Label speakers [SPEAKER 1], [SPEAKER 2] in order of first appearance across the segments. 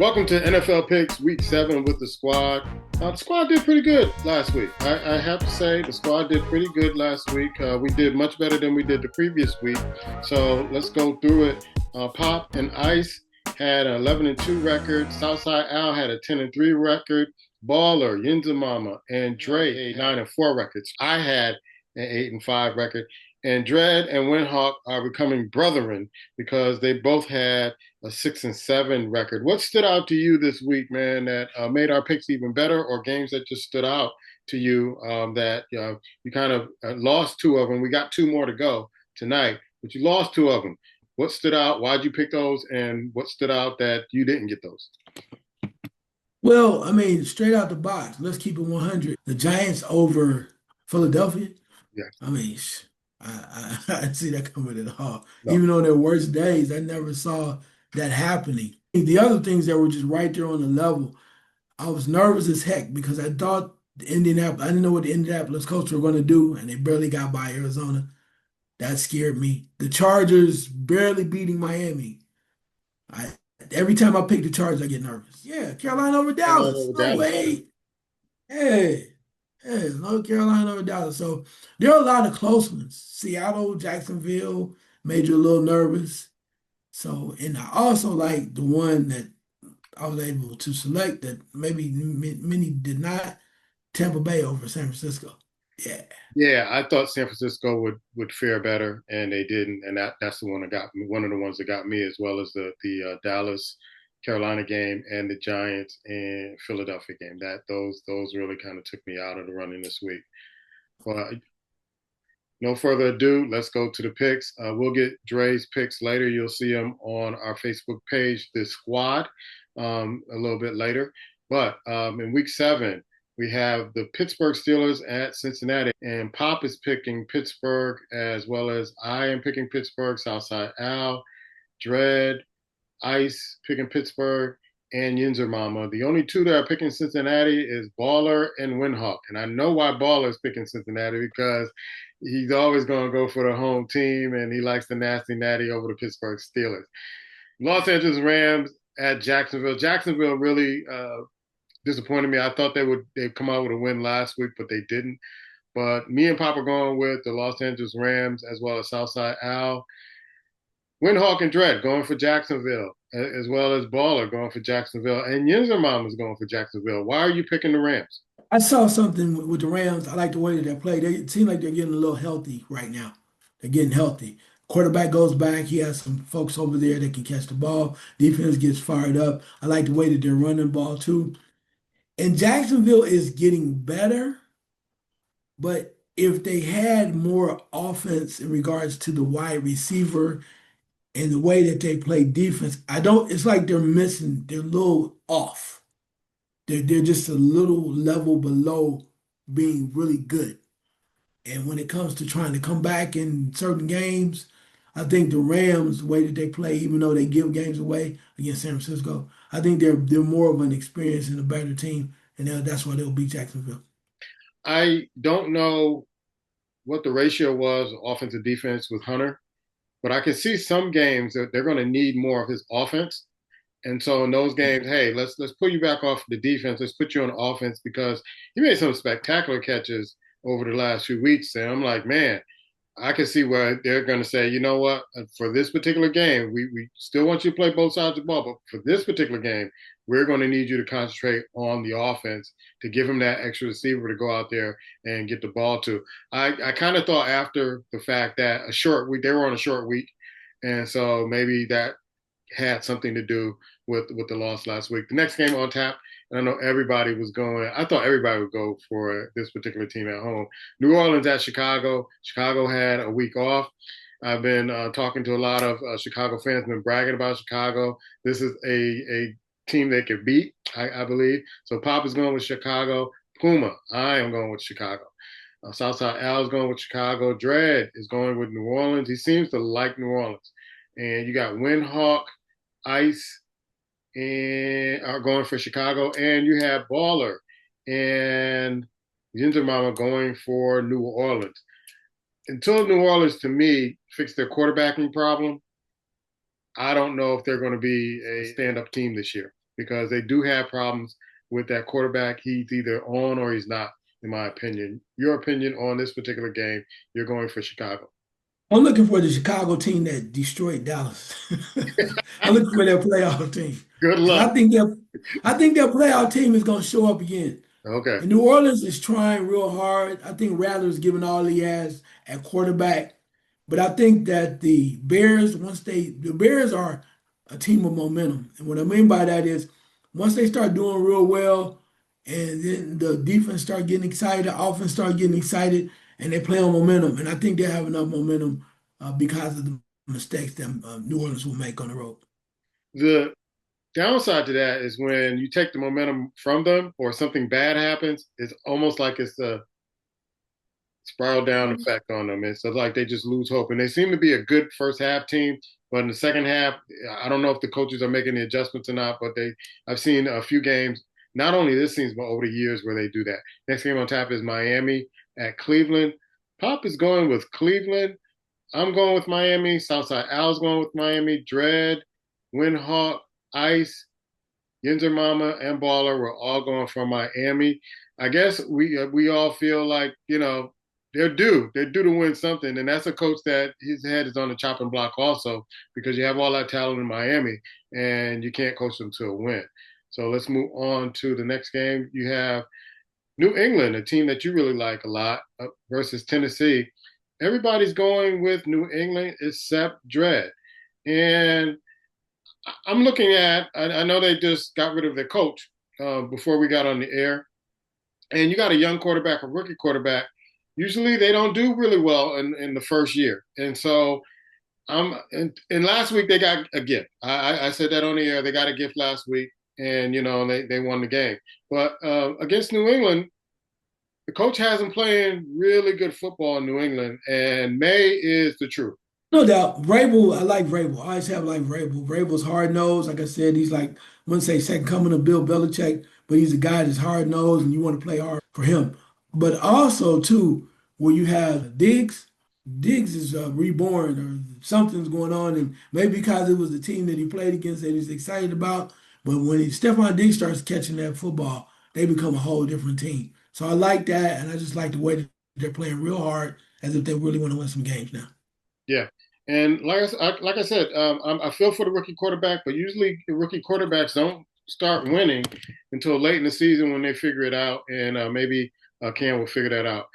[SPEAKER 1] Welcome to NFL Picks Week 7 with the squad. The squad did pretty good last week. I have to say the squad did pretty good last week. We did much better than we did the previous week. So let's go through it. Pop and Ice had an 11-2 record. Southside Al had a 10-3 record. Baller, Yinzamama, and Dre 9-4 records. I had an 8-5 record. And Dread and Windhawk are becoming brethren because they both had a 6-7 record. What stood out to you this week, man, that made our picks even better, or games that just stood out to you that you kind of lost two of them? We got two more to go tonight, but you lost two of them. What stood out? Why'd you pick those? And what stood out that you didn't get those?
[SPEAKER 2] Well, I mean, straight out the box, let's keep it 100. The Giants over Philadelphia.
[SPEAKER 1] Yeah.
[SPEAKER 2] I mean, I didn't see that coming at all.
[SPEAKER 1] No.
[SPEAKER 2] Even on their worst days, I never saw that happening. The other things that were just right there on the level, I was nervous as heck because I thought I didn't know what the Indianapolis Colts were going to do, and they barely got by Arizona. That scared me. The Chargers barely beating Miami. I Every time I pick the Chargers, I get nervous. Yeah, Carolina over Dallas.
[SPEAKER 1] Over
[SPEAKER 2] No
[SPEAKER 1] Dallas.
[SPEAKER 2] way. Hey, North Carolina over Dallas. So there are a lot of close ones. Seattle, Jacksonville made you a little nervous. So, and I also like the one that I was able to select that maybe many did not, Tampa Bay over San Francisco. Yeah.
[SPEAKER 1] Yeah, I thought San Francisco would fare better, and they didn't. And that's the one that got me. One of the ones that got me, as well as the Dallas Carolina game and the Giants and Philadelphia game. That those really kind of took me out of the running this week. But no further ado, let's go to the picks. We'll get Dre's picks later. You'll see them on our Facebook page, the squad, a little bit later. But in week 7, we have the Pittsburgh Steelers at Cincinnati, and Pop is picking Pittsburgh, as well as I am picking Pittsburgh. Southside Al, Dread, Ice picking Pittsburgh, and Yinzer Mama. The only two that are picking Cincinnati is Baller and Windhawk. And I know why Baller is picking Cincinnati, because he's always going to go for the home team, and he likes the nasty natty over the Pittsburgh Steelers. Los Angeles Rams at Jacksonville. Jacksonville really disappointed me. I thought they'd come out with a win last week, but they didn't. But me and Pop are going with the Los Angeles Rams, as well as Southside Al. Windhawk and Dread going for Jacksonville, as well as Baller going for Jacksonville, and Yinzer Mom is going for Jacksonville. Why are you picking the Rams?
[SPEAKER 2] I saw something with the Rams. I like the way that they play. They seem like they're getting a little healthy right now. They're getting healthy. Quarterback goes back. He has some folks over there that can catch the ball. Defense gets fired up. I like the way that they're running the ball too. And Jacksonville is getting better, but if they had more offense in regards to the wide receiver and the way that they play defense, it's like they're a little off. They're just a little level below being really good. And when it comes to trying to come back in certain games, I think the Rams, the way that they play, even though they give games away against San Francisco, I think they're more of an experienced and a better team, and that's why they'll beat Jacksonville.
[SPEAKER 1] I don't know what the ratio was, offensive defense with Hunter, but I can see some games that they're going to need more of his offense. And so in those games, hey, let's put you back off the defense. Let's put you on offense, because he made some spectacular catches over the last few weeks. And I'm like, man, I can see where they're going to say, you know what, for this particular game, we still want you to play both sides of the ball, but for this particular game, we're going to need you to concentrate on the offense to give him that extra receiver to go out there and get the ball to. I kind of thought after the fact that a short week, they were on a short week, and so maybe that had something to do with the loss last week. The next game on tap, and I know everybody was going. I thought everybody would go for this particular team at home. New Orleans at Chicago. Chicago had a week off. I've been talking to a lot of Chicago fans, been bragging about Chicago. This is a team they could beat, I believe. So Pop is going with Chicago. Puma, I am going with Chicago. Southside Al is going with Chicago. Dread is going with New Orleans. He seems to like New Orleans. And you got Windhawk, Ice, and are going for Chicago, and you have Baller and Ginger Mama going for New Orleans. Until New Orleans, to me, fix their quarterbacking problem, I don't know if they're going to be a stand-up team this year, because they do have problems with that quarterback. He's either on or he's not, in my opinion. Your opinion on this particular game, you're going for Chicago.
[SPEAKER 2] I'm looking for the Chicago team that destroyed Dallas. I'm looking for their playoff team.
[SPEAKER 1] Good
[SPEAKER 2] And
[SPEAKER 1] luck.
[SPEAKER 2] I think their playoff team is gonna show up again.
[SPEAKER 1] Okay.
[SPEAKER 2] And New Orleans is trying real hard. I think Rattler's giving all he has at quarterback. But I think that the Bears, the Bears are a team of momentum. And what I mean by that is once they start doing real well and then the defense start getting excited, the offense start getting excited, and they play on momentum. And I think they have enough momentum because of the mistakes that New Orleans will make on the road.
[SPEAKER 1] The downside to that is when you take the momentum from them or something bad happens, it's almost like it's a spiral down effect on them. It's like they just lose hope. And they seem to be a good first half team, but in the second half, I don't know if the coaches are making the adjustments or not. But I've seen a few games, not only this season but over the years where they do that. Next game on tap is Miami at Cleveland. Pop is going with Cleveland. I'm going with Miami. Southside Al's going with Miami. Dread, Windhawk, Ice, Yinzer Mama, and Baller were all going for Miami. I guess we all feel like they're due. They're due to win something, and that's a coach that his head is on the chopping block also because you have all that talent in Miami, and you can't coach them to a win. So let's move on to the next game. You have New England, a team that you really like a lot, versus Tennessee. Everybody's going with New England except Dread, and I'm looking at. I know they just got rid of their coach before we got on the air, and you got a young quarterback, a rookie quarterback. Usually they don't do really well in the first year, and so and last week they got a gift. I said that on the air. They got a gift last week, and they won the game. But against New England, the coach hasn't playing really good football in New England, and May is the truth.
[SPEAKER 2] No doubt. Vrabel, I like Vrabel. I always have liked Vrabel. Vrabel's hard nosed. Like I said, he's like, I wouldn't say second coming of Bill Belichick, but he's a guy that's hard nosed and you want to play hard for him. But also, too, where you have Diggs, Diggs is reborn or something's going on. And maybe because it was the team that he played against that he's excited about. But when Stephon Diggs starts catching that football, they become a whole different team. So I like that. And I just like the way that they're playing real hard as if they really want to win some games now.
[SPEAKER 1] Yeah. And like I said, I feel for the rookie quarterback, but usually the rookie quarterbacks don't start winning until late in the season when they figure it out, and maybe Cam will figure that out.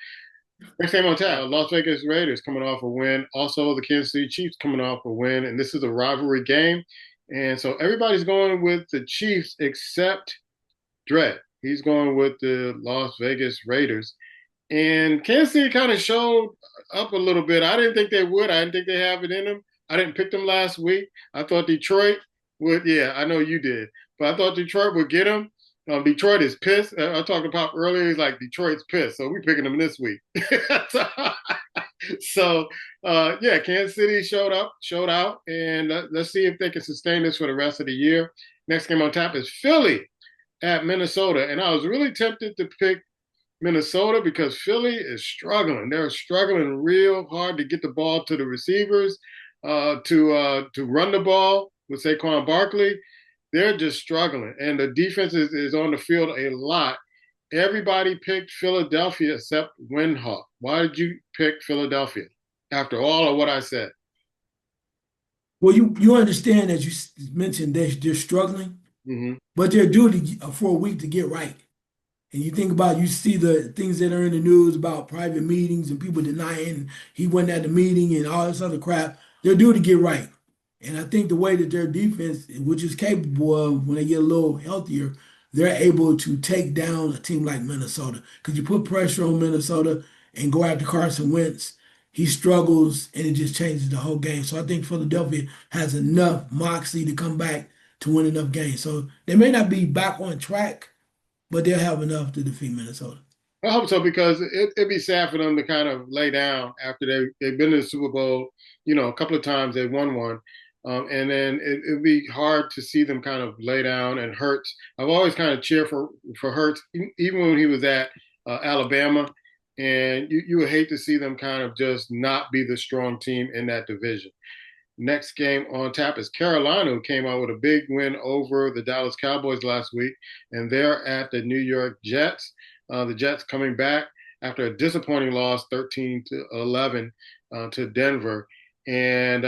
[SPEAKER 1] Next game on tap, Las Vegas Raiders coming off a win. Also, the Kansas City Chiefs coming off a win, and this is a rivalry game. And so everybody's going with the Chiefs except Dredd. He's going with the Las Vegas Raiders. And Kansas City kind of showed up a little bit. I didn't think they would. I didn't think they have it in them. I didn't pick them last week. I thought Detroit would. Yeah, I know you did. But I thought Detroit would get them. Detroit is pissed. I talked to Pop earlier. He's like, Detroit's pissed. So we're picking them this week. Yeah, Kansas City showed out. And let's see if they can sustain this for the rest of the year. Next game on tap is Philly at Minnesota. And I was really tempted to pick Minnesota because Philly is struggling. They're struggling real hard to get the ball to the receivers, to run the ball with Saquon Barkley. They're just struggling, and the defense is on the field a lot. Everybody picked Philadelphia except Windhawk. Why did you pick Philadelphia after all of what I said?
[SPEAKER 2] Well, you understand as you mentioned they're struggling,
[SPEAKER 1] Mm-hmm.
[SPEAKER 2] but they're due for a week to get right. And you think about, you see the things that are in the news about private meetings and people denying he wasn't at the meeting and all this other crap. They're due to get right. And I think the way that their defense, which is capable of when they get a little healthier, they're able to take down a team like Minnesota. Because you put pressure on Minnesota and go after Carson Wentz, he struggles and it just changes the whole game. So I think Philadelphia has enough moxie to come back to win enough games. So they may not be back on track, but they'll have enough to defeat Minnesota.
[SPEAKER 1] I hope so because it'd be sad for them to kind of lay down after they've been to the Super Bowl, a couple of times they won one. And then it'd be hard to see them kind of lay down and Hurts. I've always kind of cheered for Hurts, even when he was at Alabama. And you would hate to see them kind of just not be the strong team in that division. Next game on tap is Carolina, who came out with a big win over the Dallas Cowboys last week, and they're at the New York Jets. The Jets coming back after a disappointing loss, 13-11 to Denver. And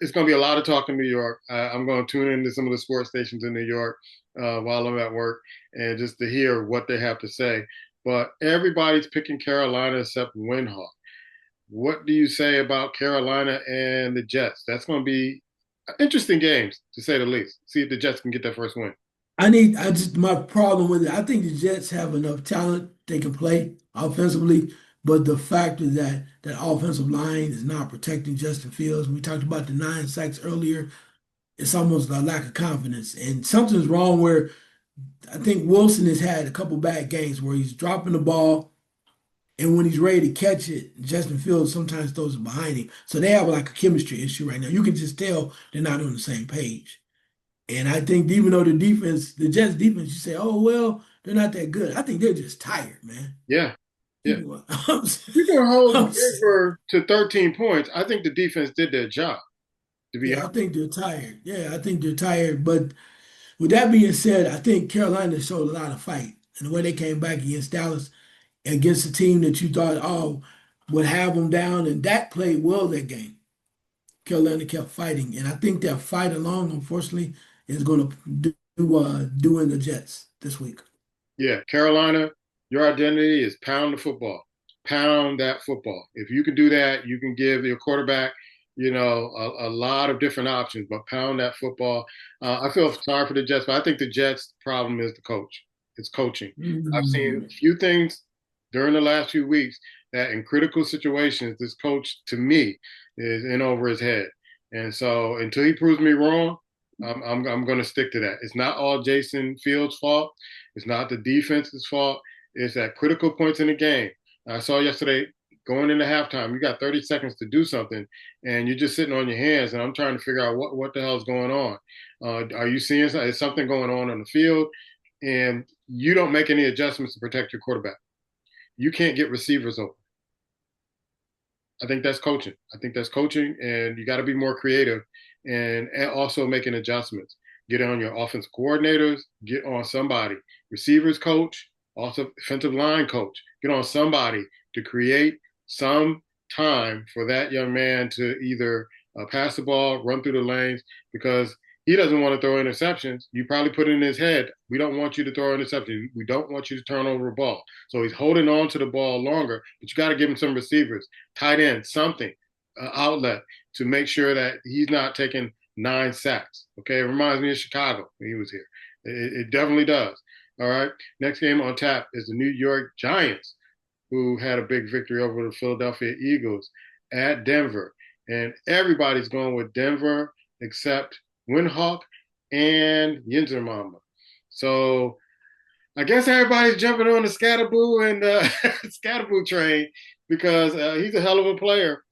[SPEAKER 1] it's going to be a lot of talk in New York. I'm going to tune into some of the sports stations in New York while I'm at work and just to hear what they have to say. But everybody's picking Carolina except Windhawk. What do you say about Carolina and the Jets? That's going to be interesting games, to say the least. See if the Jets can get that first win.
[SPEAKER 2] I just, my problem with it, I think the Jets have enough talent. They can play offensively, but the fact is that that offensive line is not protecting Justin Fields. We talked about the 9 sacks earlier. It's almost a lack of confidence. And something's wrong where I think Wilson has had a couple bad games where he's dropping the ball, and when he's ready to catch it, Justin Fields sometimes throws it behind him. So they have like a chemistry issue right now. You can just tell they're not on the same page. And I think even though the defense, the Jets defense, you say, oh, well, they're not that good. I think they're just tired, man.
[SPEAKER 1] Yeah, yeah.
[SPEAKER 2] I'm,
[SPEAKER 1] You can hold
[SPEAKER 2] I'm,
[SPEAKER 1] Denver to 13 points. I think the defense did their job, to be
[SPEAKER 2] yeah, I
[SPEAKER 1] honest.
[SPEAKER 2] think they're tired. Yeah, I think they're tired. But with that being said, I think Carolina showed a lot of fight. And the way they came back against Dallas, against a team that you thought, oh, would have them down, and Dak played well that game. Carolina kept fighting, and I think that fight alone, unfortunately, is going to do in the Jets this week.
[SPEAKER 1] Yeah, Carolina, your identity is pound the football. Pound that football. If you can do that, you can give your quarterback, a lot of different options, but pound that football. I feel sorry for the Jets, but I think the Jets' problem is the coach. It's coaching. I've seen a
[SPEAKER 2] Mm.
[SPEAKER 1] few things during the last few weeks that in critical situations, this coach, to me, is in over his head. And so until he proves me wrong, I'm going to stick to that. It's not all Jason Fields' fault. It's not the defense's fault. It's at critical points in the game. I saw yesterday going into halftime, you got 30 seconds to do something, and you're just sitting on your hands. And I'm trying to figure out what the hell is going on. Are you seeing is something going on the field? And you don't make any adjustments to protect your quarterback. You can't get receivers open. I think that's coaching. I think that's coaching, and you got to be more creative and also making adjustments. Get on your offensive coordinators, get on somebody, receivers coach, also offensive line coach. Get on somebody to create some time for that young man to either pass the ball, run through the lanes, because he doesn't want to throw interceptions. You probably put it in his head, we don't want you to throw interceptions. We don't want you to turn over a ball. So he's holding on to the ball longer, but you got to give him some receivers, tight end, something, outlet to make sure that he's not taking 9 sacks. Okay, it reminds me of Chicago when he was here. It definitely does. All right. Next game on tap is the New York Giants, who had a big victory over the Philadelphia Eagles at Denver. And everybody's going with Denver except Windhawk and Yinzermama. So I guess everybody's jumping on the Scatterboo and Scatterboo train because he's a hell of a player.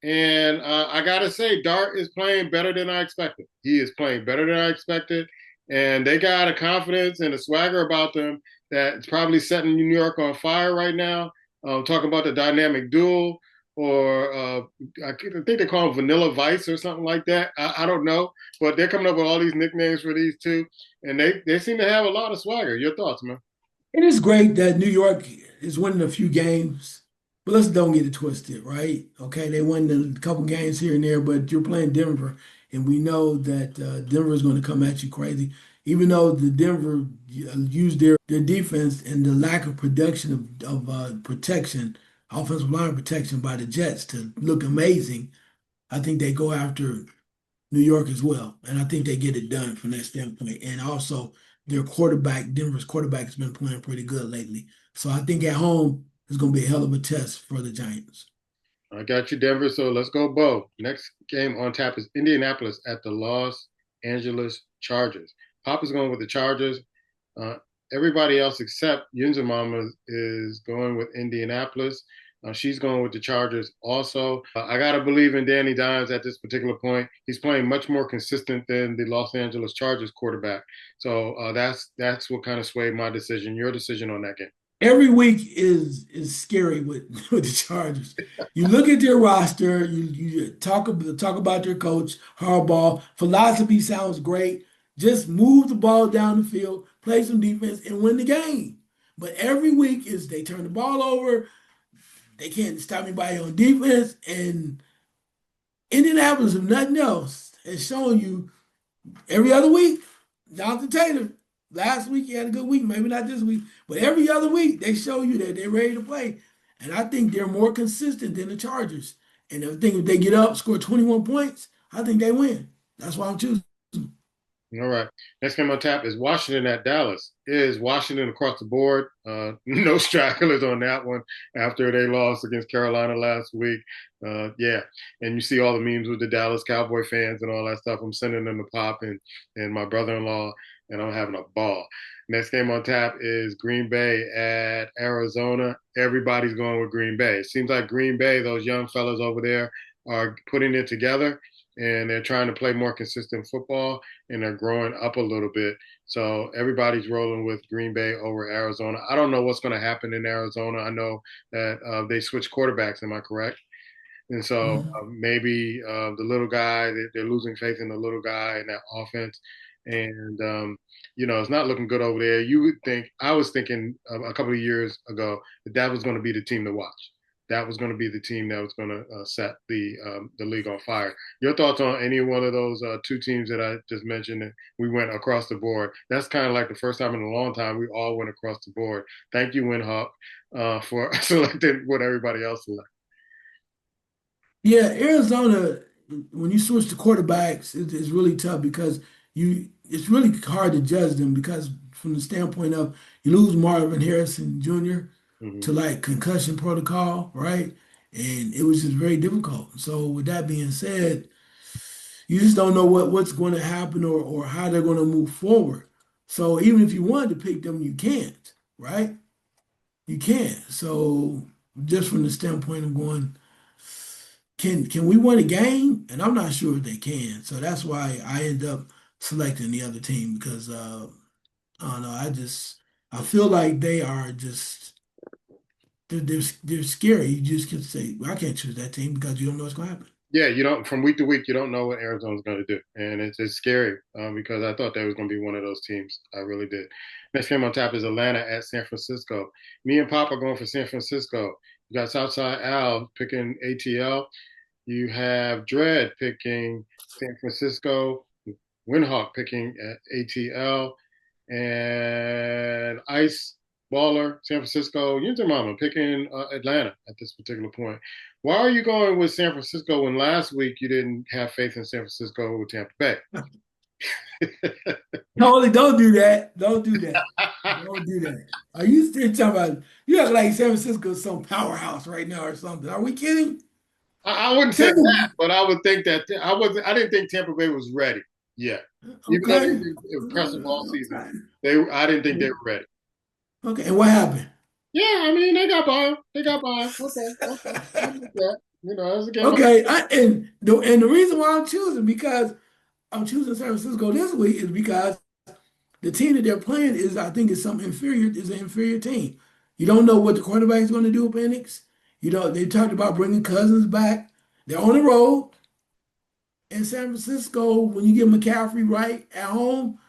[SPEAKER 1] And I got to say, Dart is playing better than I expected. He is playing better than I expected. And they got a confidence and a swagger about them that's probably setting New York on fire right now. Talking about the dynamic duel, or I think they call them Vanilla Vice or something like that. I don't know. But they're coming up with all these nicknames for these two. And they seem to have a lot of swagger. Your thoughts, man?
[SPEAKER 2] It is great that New York is winning a few games, but let's don't get it twisted, right? Okay, they won a couple games here and there, but you're playing Denver, and we know that Denver is going to come at you crazy. Even though the Denver used their defense and the lack of production of protection, offensive line protection by the Jets to look amazing, I think they go after New York as well. And I think they get it done from that standpoint. And also their quarterback, Denver's quarterback has been playing pretty good lately. So I think at home is going to be a hell of a test for the Giants.
[SPEAKER 1] I got you, Denver. So let's go, Bo. Next game on tap is Indianapolis at the Los Angeles Chargers. Papa's going with the Chargers. Uh, Everybody else except Yunza Mama is going with Indianapolis. She's going with the Chargers also. I got to believe in Danny Dimes at this particular point. He's playing much more consistent than the Los Angeles Chargers quarterback. So that's what kind of swayed my decision. Your decision on that game.
[SPEAKER 2] every week is scary with with the Chargers. You look at their roster, you talk about their coach, Harbaugh. Philosophy sounds great. Just move the ball down the field, play some defense, and win the game. But every week is they turn the ball over. They can't stop anybody on defense. And Indianapolis, if nothing else, has shown you every other week. Jonathan Taylor, last week he had a good week, maybe not this week, but every other week they show you that they're ready to play. And I think they're more consistent than the Chargers. And I think if they get up, score 21 points, I think they win. That's why I'm choosing.
[SPEAKER 1] All right. Next game on tap is Washington at Dallas. Is Washington across the board? No stragglers on that one after they lost against Carolina last week. Yeah. And you see all the memes with the Dallas Cowboy fans and all that stuff. I'm sending them to Pop and my brother-in-law, and I'm having a ball. Next game on tap is Green Bay at Arizona. Everybody's going with Green Bay. It seems like Green Bay, those young fellas over there, are putting it together and they're trying to play more consistent football and they're growing up a little bit. So everybody's rolling with Green Bay over Arizona. I don't know what's going to happen in Arizona. I know that they switched quarterbacks. Am I correct? And so
[SPEAKER 2] Mhm.
[SPEAKER 1] maybe the little guy, they're losing faith in the little guy in that offense. And, it's not looking good over there. You would think, I was thinking a couple of years ago that that was going to be the team to watch. That was going to be the team that was going to set the league on fire. Your thoughts on any one of those two teams that I just mentioned? That we went across the board. That's kind of like the first time in a long time we all went across the board. Thank you, Winhawk, for selecting what everybody else selected.
[SPEAKER 2] Yeah, Arizona, when you switch to quarterbacks, it's really tough because it's really hard to judge them because from the standpoint of you lose Marvin Harrison Jr.
[SPEAKER 1] Mm-hmm.
[SPEAKER 2] to like concussion protocol, right? And it was just very difficult. So with that being said, you just don't know what's going to happen or how they're going to move forward. So even if you wanted to pick them, you can't, right? You can't. So just from the standpoint of going, can we win a game? And I'm not sure if they can. So that's why I end up selecting the other team because I don't know. I feel like they are just they're scary. You just can say, well, I can't choose that team because you don't know what's going to happen.
[SPEAKER 1] Yeah, you don't from week to week, you don't know what Arizona's going to do, and it's scary because I thought that was going to be one of those teams. I really did. Next game on tap is Atlanta at San Francisco. Me and Pop are going for San Francisco. You got Southside Al picking ATL. You have Dread picking San Francisco. Windhawk picking at ATL, and Ice Baller, San Francisco, Yinzer Mama picking Atlanta at this particular point. Why are you going with San Francisco when last week you didn't have faith in San Francisco with Tampa Bay?
[SPEAKER 2] Totally, don't do that. Don't do that. Don't do that. Are you still talking about you act like San Francisco is some powerhouse right now or something? Are we kidding?
[SPEAKER 1] I wouldn't say
[SPEAKER 2] Tampa,
[SPEAKER 1] that, but I would think that I wasn't. I didn't think Tampa Bay was ready yet, even though they've
[SPEAKER 2] okay.
[SPEAKER 1] been impressive all season.
[SPEAKER 2] Okay.
[SPEAKER 1] I didn't think they were ready.
[SPEAKER 2] Okay. And what happened?
[SPEAKER 1] Yeah, I mean they got by. They got by. Okay, okay, I get that. That's a game.
[SPEAKER 2] Okay. And the reason why I'm choosing because I'm choosing San Francisco this week is because the team that they're playing is, I think, is an inferior team. You don't know what the quarterback is going to do, Penix. You know, they talked about bringing Cousins back. They're on the road in San Francisco. When you get McCaffrey right at home,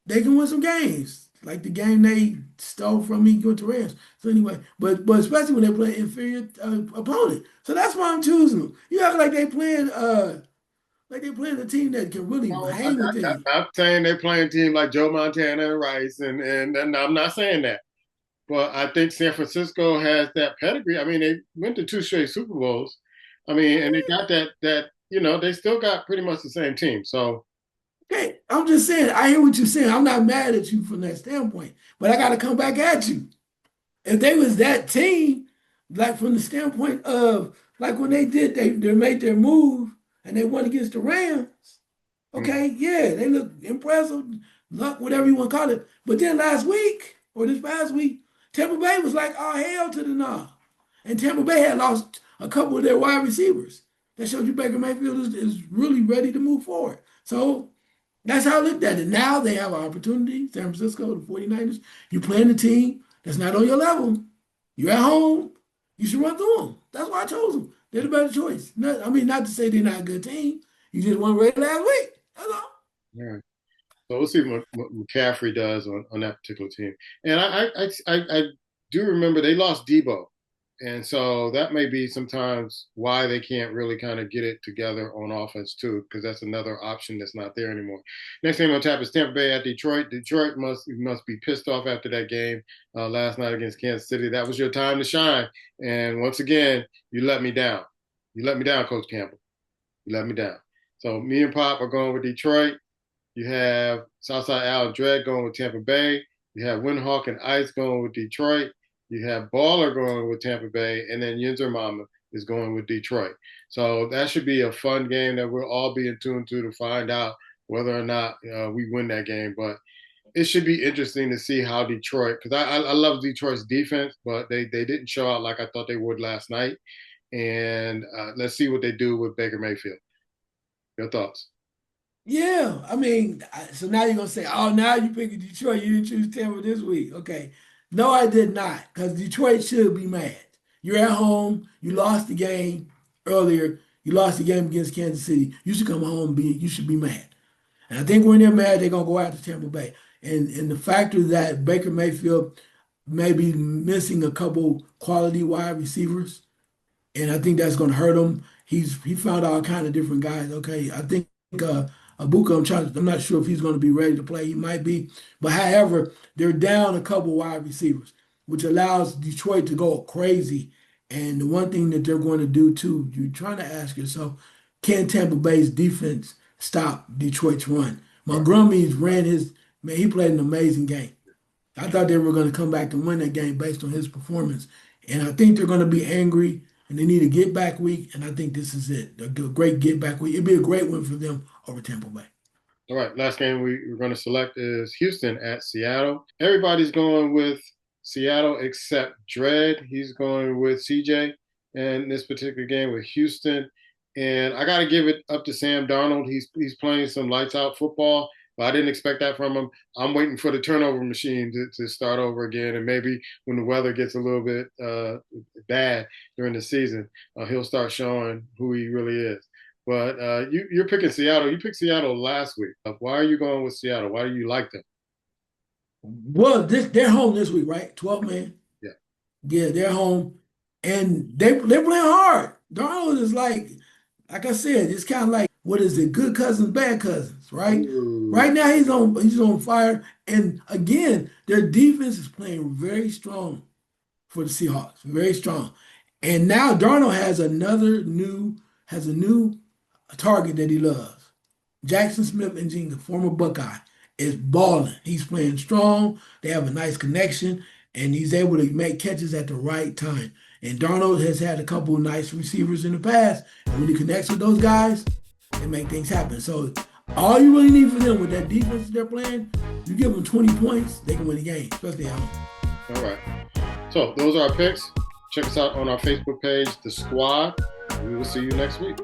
[SPEAKER 2] they can win some games. Like the game they stole from me going to Rams. So anyway, but especially when they play inferior opponent. So that's why I'm choosing them. You act like they're playing a team that can really
[SPEAKER 1] No,
[SPEAKER 2] hang with
[SPEAKER 1] I'm
[SPEAKER 2] you.
[SPEAKER 1] not saying they're playing teams like Joe Montana and Rice, and I'm not saying that. But I think San Francisco has that pedigree. I mean, they went to two straight Super Bowls. I mean, and they got that they still got pretty much the same team. So
[SPEAKER 2] Okay, I'm just saying, I hear what you're saying. I'm not mad at you from that standpoint, but I got to come back at you. If they was that team, like from the standpoint of like when they made their move and they won against the Rams,
[SPEAKER 1] mm,
[SPEAKER 2] okay, yeah, they look impressive, luck, whatever you want to call it. But then last week or this past week, Tampa Bay was like, oh hell to the no. And Tampa Bay had lost a couple of their wide receivers. That showed you Baker Mayfield is really ready to move forward. So that's how I looked at it. Now they have an opportunity, San Francisco, the 49ers. You playing the team That's not on your level. You're at home. You should run through them. That's why I chose them. They're the better choice. Not to say they're not a good team. You just won Ray last week. That's all.
[SPEAKER 1] All right. So we'll see what McCaffrey does on that particular team. And I do remember they lost Debo. And so that may be sometimes why they can't really kind of get it together on offense too, because that's another option that's not there anymore. Next game on tap is Tampa Bay at Detroit. Detroit must be pissed off after that game last night against Kansas City. That was your time to shine. And once again, you let me down. You let me down, Coach Campbell. You let me down. So me and Pop are going with Detroit. You have Southside Al Dredd going with Tampa Bay. You have Windhawk and Ice going with Detroit. You have Baller going with Tampa Bay, and then Yinzer Mama is going with Detroit. So that should be a fun game that we'll all be in tune to find out whether or not we win that game. But it should be interesting to see how Detroit, because I love Detroit's defense, but they didn't show out like I thought they would last night. And let's see what they do with Baker Mayfield. Your thoughts?
[SPEAKER 2] Yeah, so now you're gonna say, "Oh, now you pick Detroit. You didn't choose Tampa this week." Okay, no, I did not, because Detroit should be mad. You're at home. You lost the game earlier. You lost the game against Kansas City. You should come home and be. You should be mad. And I think when they're mad, they're gonna go after Tampa Bay. And the factor that Baker Mayfield may be missing a couple quality wide receivers, and I think that's going to hurt him. He found all kind of different guys. Okay, I think Abuka, I'm not sure if he's going to be ready to play. He might be, but however, they're down a couple wide receivers, which allows Detroit to go crazy. And the one thing that they're going to do too, you're trying to ask yourself, can Tampa Bay's defense stop Detroit's run? Montgomery's ran his man. He played an amazing game. I thought they were going to come back and win that game based on his performance, and I think they're going to be angry and they need a get back week, and I think this is it. A great get back week. It'd be a great win for them over Tampa Bay.
[SPEAKER 1] All right, last game we're going to select is Houston at Seattle. Everybody's going with Seattle except Dredd. He's going with CJ in this particular game with Houston. And I got to give it up to Sam Darnold. He's playing some lights out football, but I didn't expect that from him. I'm waiting for the turnover machine to start over again. And maybe when the weather gets a little bit bad during the season, he'll start showing who he really is. But you're picking Seattle. You picked Seattle last week. Why are you going with Seattle? Why do you like them?
[SPEAKER 2] Well, they're home this week, right? 12 man.
[SPEAKER 1] Yeah.
[SPEAKER 2] Yeah, they're home. And they're playing hard. Darnold is like I said, it's kind of like, what is it? Good cousins, bad cousins, right?
[SPEAKER 1] Ooh.
[SPEAKER 2] Right now he's on fire. And again, their defense is playing very strong for the Seahawks. Very strong. And now Darnold has a new target that he loves. Jackson Smith-Njigba, former Buckeye, is balling. He's playing strong. They have a nice connection, and he's able to make catches at the right time. And Darnold has had a couple of nice receivers in the past, and when he connects with those guys, they make things happen. So all you really need for them with that defense they're playing, you give them 20 points, they can win the game, especially at home.
[SPEAKER 1] All right. So those are our picks. Check us out on our Facebook page, The Squad. We will see you next week.